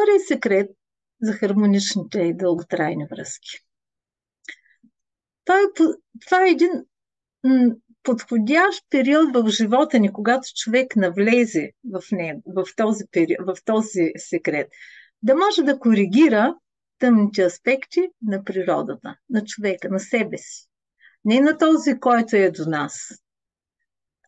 Вторият секрет за хармоничните и дълготрайни връзки. Това е един подходящ период в живота ни, когато човек навлезе в него, в този секрет, да може да коригира тъмните аспекти на природата, на човека, на себе си. Не на този, който е до нас.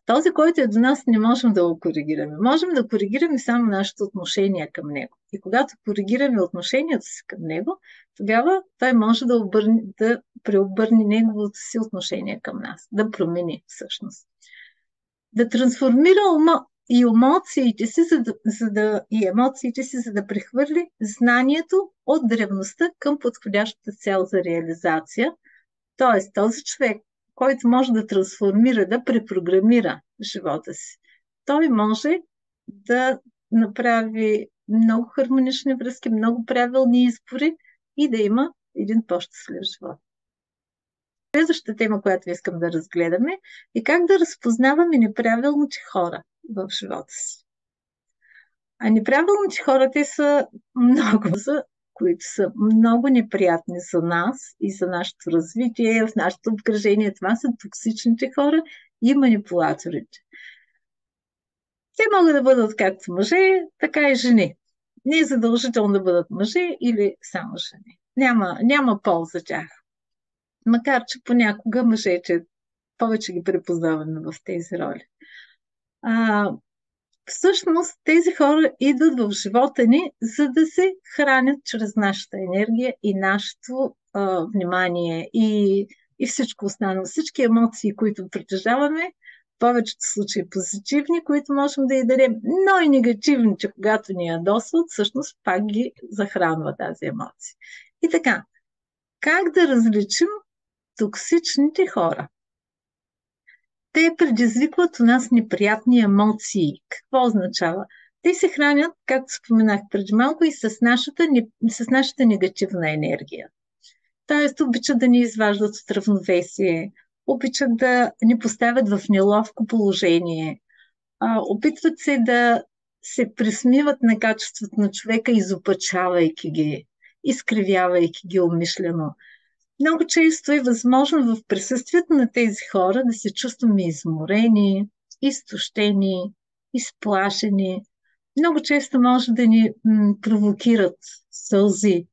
Този, който е до нас, не можем да го коригираме. Можем да коригираме само нашето отношение към него. И когато коригираме отношението си към него, тогава той може да преобърне неговото си отношение към нас, да промени всъщност. Да трансформира и емоциите си, за да прехвърли знанието от древността към подходящата цел за реализация. Тоест, този човек, който може да трансформира, да препрограмира живота си, той може да направи много хармонични връзки, много правилни избори и да има един по-щастлив живот. Следващата тема, която искам да разгледаме, е как да разпознаваме неправилните хора в живота си. А неправилните хора, те са много, които са много неприятни за нас и за нашето развитие, в нашето обкръжение. Това са токсичните хора и манипулаторите. Те могат да бъдат както мъже, така и жени. Не е задължително да бъдат мъже или само жени. Няма пол за тях. Макар че понякога мъжете повече ги препознаваме в тези роли. Всъщност тези хора идват в живота ни, за да се хранят чрез нашата енергия и нашето внимание и всичко останало. Всички емоции, които притежаваме, в повечето случаи позитивни, които можем да й дадем, но и негативни, че когато ни ядосват, всъщност пак ги захранва тази емоция. И така, как да различим токсичните хора? Те предизвикват у нас неприятни емоции. Какво означава? Те се хранят, както споменах преди малко, и с нашата негативна енергия. Тоест, обичат да ни изваждат от равновесие, обичат да ни поставят в неловко положение, опитват се да се присмиват на качеството на човека, изопачавайки ги, изкривявайки ги умишлено. Много често е възможно в присъствието на тези хора да се чувстваме изморени, изтощени, изплашени. Много често може да ни провокират сълзи,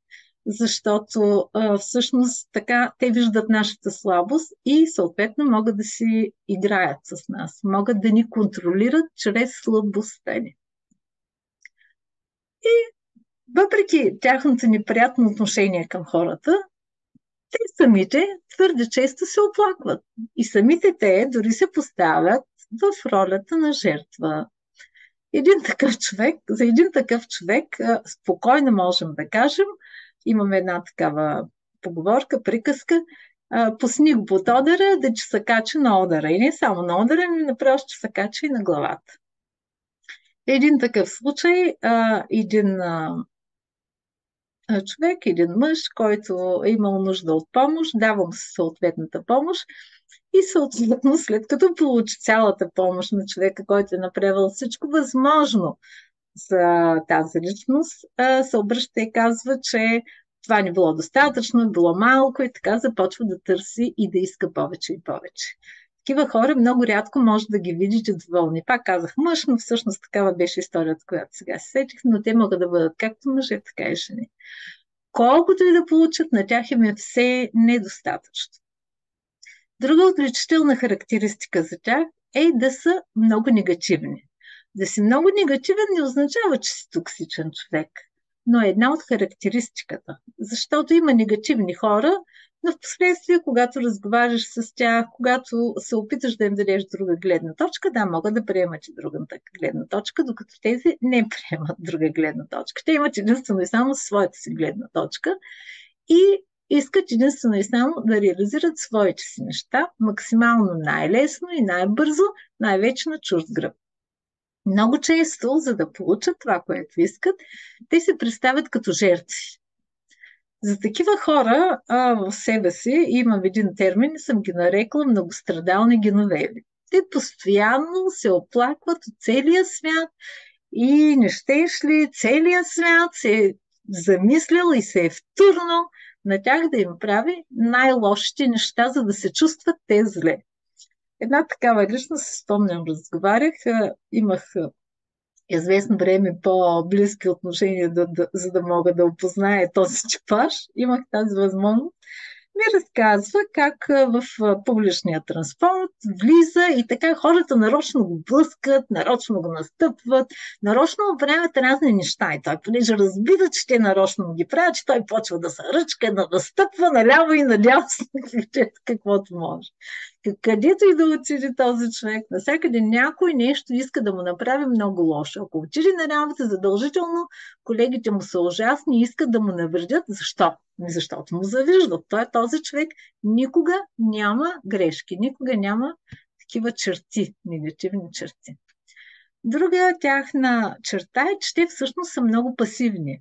защото всъщност така те виждат нашата слабост и съответно могат да си играят с нас, могат да ни контролират чрез слабостта ни. И въпреки тяхното неприятно отношение към хората, те самите твърде често се оплакват. И самите те дори се поставят в ролята на жертва. За един такъв човек спокойно можем да кажем, имаме една такава поговорка, приказка, пусни го под одъра, да че се качи на одъра. И не само на одъра, но направо ще се качи и на главата. Един такъв случай, един човек, един мъж, който е имал нужда от помощ, дава му съответната помощ и съответно след като получи цялата помощ на човека, който е направил всичко възможно за тази личност, се обръща и казва, че това не било достатъчно, било малко и така започва да търси и да иска повече и повече. Такива хора много рядко може да ги видите доволни. Пак казах мъж, но всъщност такава беше историята, която сега се сетих, но те могат да бъдат както мъже, така и жени. Колкото и да получат, на тях им е все недостатъчно. Друга отличителна характеристика за тях е да са много негативни. Да си много негативен не означава, че си токсичен човек, но е една от характеристиката. Защото има негативни хора, но в последствие, когато разговаряш с тях, когато се опиташ да им дадеш друга гледна точка, да, могат да приемат и друга гледна точка, докато тези не приемат друга гледна точка. Те имат единствено и само своята си гледна точка и искат единствено и само да реализират своите си неща максимално най-лесно и най-бързо, най-вече на чужд гръб. Много често, за да получат това, което искат, те се представят като жертви. За такива хора в себе си имам един термин, съм ги нарекла многострадални геновеви. Те постоянно се оплакват от целия свят И не щеш ли целият свят се е замислял и се е втурнал на тях да им прави най-лошите неща, за да се чувстват те зле. Една такава личност, се спомням, разговарях, имах известно време по-близки отношения, за да мога да опозная този типаж. Имах тази възможност. Ми разказва как в публичния транспорт влиза и така хората нарочно го блъскат, нарочно го настъпват, нарочно му правят разни неща. И той, понеже разбира, че те нарочно му ги правят, че той почва да се ръчка, да настъпва наляво и надясно, каквото може. Където и да отиде този човек, навсякъде някой нещо иска да му направи много лошо. Ако отиде на работа, задължително колегите му са ужасни и искат да му навредят. Защо? Защото му завиждат. Този човек никога няма грешки, никога няма такива черти, негативни черти. Друга тяхна черта е, че те всъщност са много пасивни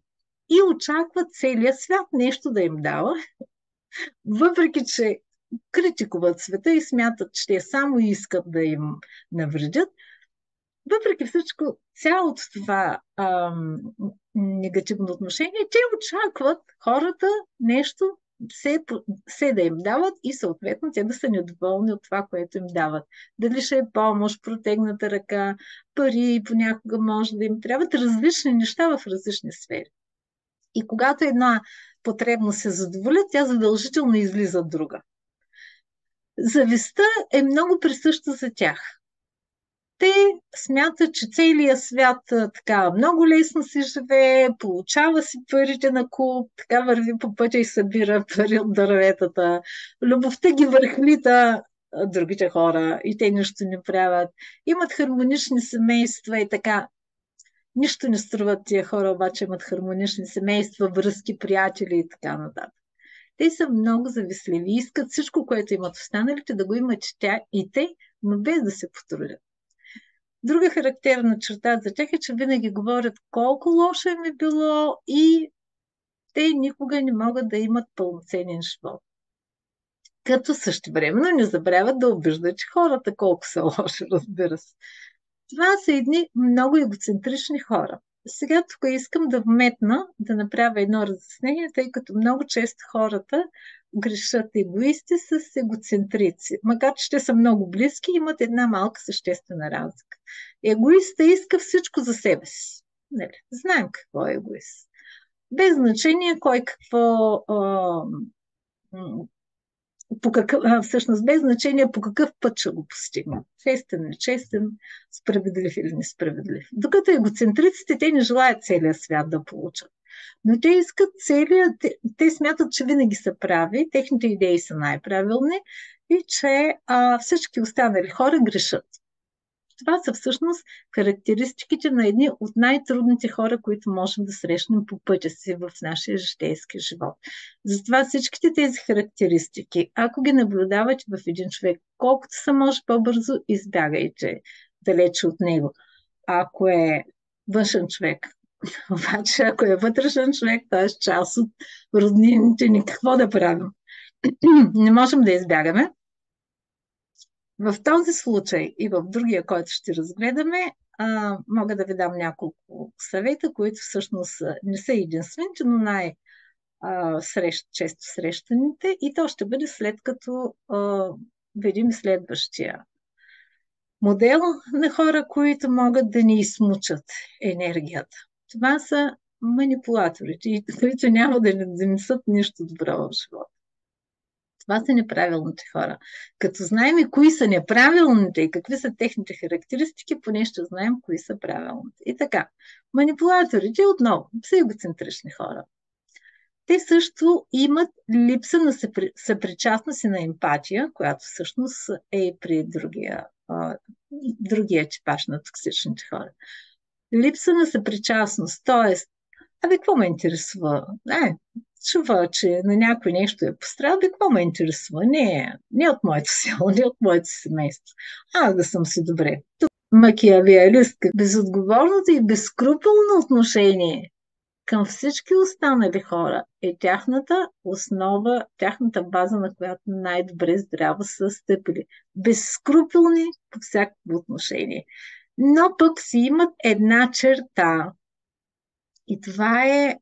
и очакват целият свят нещо да им дава, въпреки че критикуват света и смятат, че те само искат да им навредят. Въпреки всичко, цялото това негативно отношение, те очакват хората нещо се да им дават и съответно те да са недоволни от това, което им дават. Дали ще е помощ, протегната ръка, пари, понякога може да им трябват различни неща в различни сфери. И когато една потребност се задоволя, тя задължително излиза друга. Завистта е много присъща за тях. Те смятат, че целият свят така много лесно си живее, получава си парите на куп, така върви по пътя и събира пари от дърветата. Любовта ги върхлита другите хора и те нищо не правят. Имат хармонични семейства и така. Нищо не струват тия хора, обаче имат хармонични семейства, връзки, приятели и така нататък. Те са много завистливи. Искат всичко, което имат останалите, да го имат и те, но без да се потрудят. Друга характерна черта за тях е, че винаги говорят колко лошо им е било и те никога не могат да имат пълноценен живот. Като същевременно не забравят да обиждат, че хората колко са лоши, разбира се. Това са едни много егоцентрични хора. Сега тук искам да вметна, да направя едно разяснение, тъй като много често хората грешат егоисти с егоцентрици. Макар че те са много близки, имат една малка съществена разлика. Егоиста иска всичко за себе си. Нали? Знаем какво е егоист. Без значение кой какво... всъщност без значение по какъв път ще го постигнат. Честен, нечестен, справедлив или несправедлив. Докато егоцентриците, те не желаят целия свят да получат. Но те искат те смятат, че винаги са прави, техните идеи са най-правилни и че всички останали хора грешат. Това са всъщност характеристиките на едни от най-трудните хора, които можем да срещнем по пътя си в нашия житейски живот. Затова всичките тези характеристики, ако ги наблюдавате в един човек, колкото се може по-бързо, избягайте далече от него. Ако е външен човек, обаче ако е вътрешен човек, т.е. част от роднините ни, какво да правим? Не можем да избягаме. В този случай и в другия, който ще разгледаме, мога да ви дам няколко съвета, които всъщност не са единствените, но често срещаните, и то ще бъде след като видим следващия модел на хора, които могат да ни измучат енергията. Това са манипулаторите, които няма да ни донесат нищо добро в живота. Това са неправилните хора. Като знаем и кои са неправилните и какви са техните характеристики, поне ще знаем кои са правилните. И така, манипулаторите отново са егоцентрични хора. Те също имат липса на съпричастност и на емпатия, която всъщност е при другия типаж на токсичните хора. Липса на съпричастност, т.е. Какво ме интересува? Чува, че на някой нещо е пострадал, какво ме интересува? Не от моето село, не от моето семейство. Да съм си добре. Макиавиалистка, безотговорното и безскрупулно отношение към всички останали хора е тяхната основа, тяхната база, на която най-добре здраво са стъпили. Безскрупулни по всякакво отношение. но пък си имат една черта. И това е,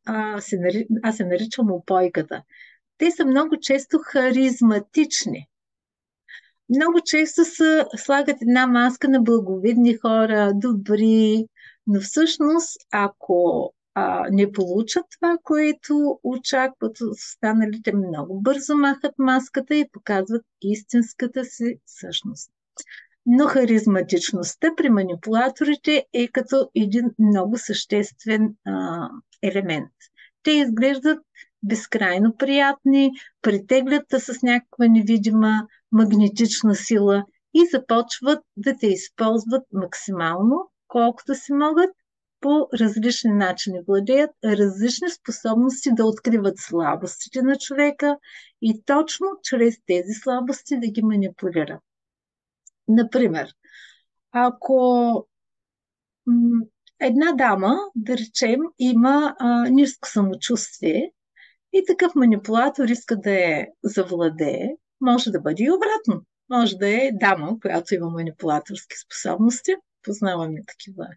аз се наричам упойката. Те са много често харизматични. Много често слагат една маска на благовидни хора, добри, но всъщност, ако не получат това, което очакват от останалите, много бързо махат маската и показват истинската си същност. Но харизматичността при манипулаторите е като един много съществен елемент. Те изглеждат безкрайно приятни, притеглят с някаква невидима магнетична сила и започват да те използват максимално, колкото си могат, по различни начини. Владеят различни способности да откриват слабостите на човека и точно чрез тези слабости да ги манипулират. Например, ако една дама, да речем, има ниско самочувствие и такъв манипулатор иска да я завладее, може да бъде и обратно. Може да е дама, която има манипулаторски способности. Познаваме такива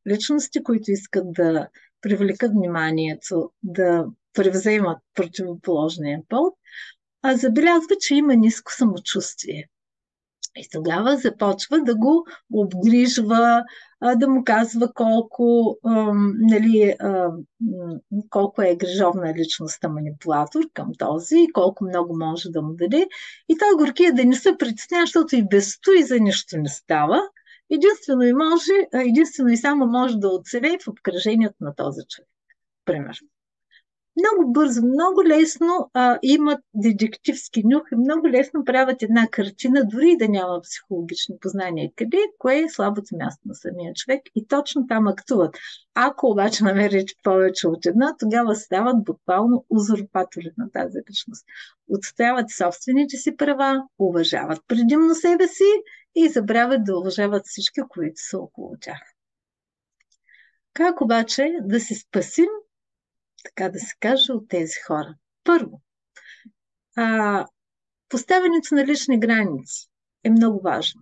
личности, които искат да привлекат вниманието, да превземат противоположния пол, а забелязва, че има ниско самочувствие. И тогава започва да го обгрижва, да му казва колко е грижовна личността манипулатор към този и колко много може да му даде. И той горкия да не се притеснява, защото и без то и за нищо не става. Единствено и само може да оцелее в обкръжението на този човек. Пример. Много бързо, много лесно имат детективски нюх и много лесно правят една картина, дори и да няма психологични познания. Кое е слабото място на самия човек и точно там актуват. Ако обаче намерят повече от една, тогава стават буквално узурпатори на тази личност. Отстояват собствените си права, уважават предимно себе си и забравят да уважават всички, които са около тях. Как обаче да се спасим, така да се каже, от тези хора? Първо, поставянето на лични граници е много важно.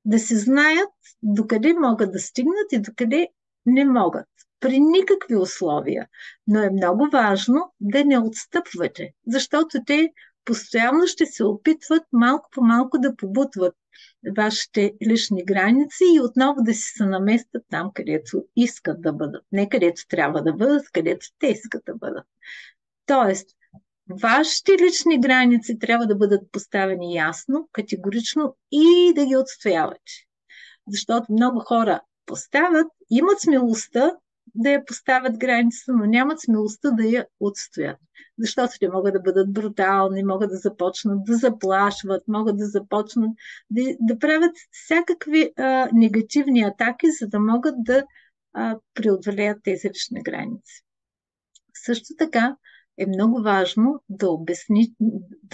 Да се знаят докъде могат да стигнат и докъде не могат. При никакви условия. Но е много важно да не отстъпвате, защото те постоянно ще се опитват малко по малко да побутват вашите лични граници и отново да си се наместят там, където искат да бъдат. Не където трябва да бъдат, където те искат да бъдат. Тоест, вашите лични граници трябва да бъдат поставени ясно, категорично и да ги отстоявате. Защото много хора поставят, имат смелостта да я поставят границата, но нямат смелостта да я отстоят. Защото те могат да бъдат брутални, могат да започнат да заплашват, могат да започнат да правят всякакви негативни атаки, за да могат да преодолеят тези лични граници. Също така е много важно да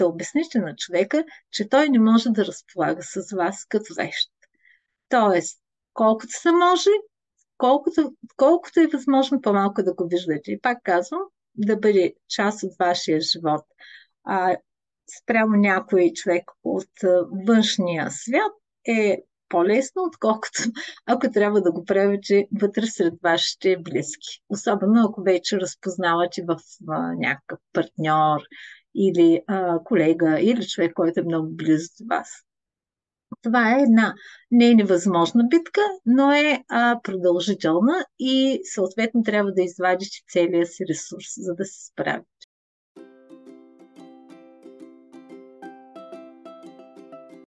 обясните на човека, че той не може да разполага с вас като вещ. Тоест, колкото се може, колкото е възможно по-малко да го виждате. И пак казвам, да бъде част от вашия живот. Спрямо някой човек от външния свят е по-лесно, отколкото ако трябва да го правите вътре сред вашите близки. Особено ако вече разпознавате в някакъв партньор или колега или човек, който е много близо до вас. Това е не е невъзможна битка, но е продължителна и съответно трябва да извадите целия си ресурс, за да се справите.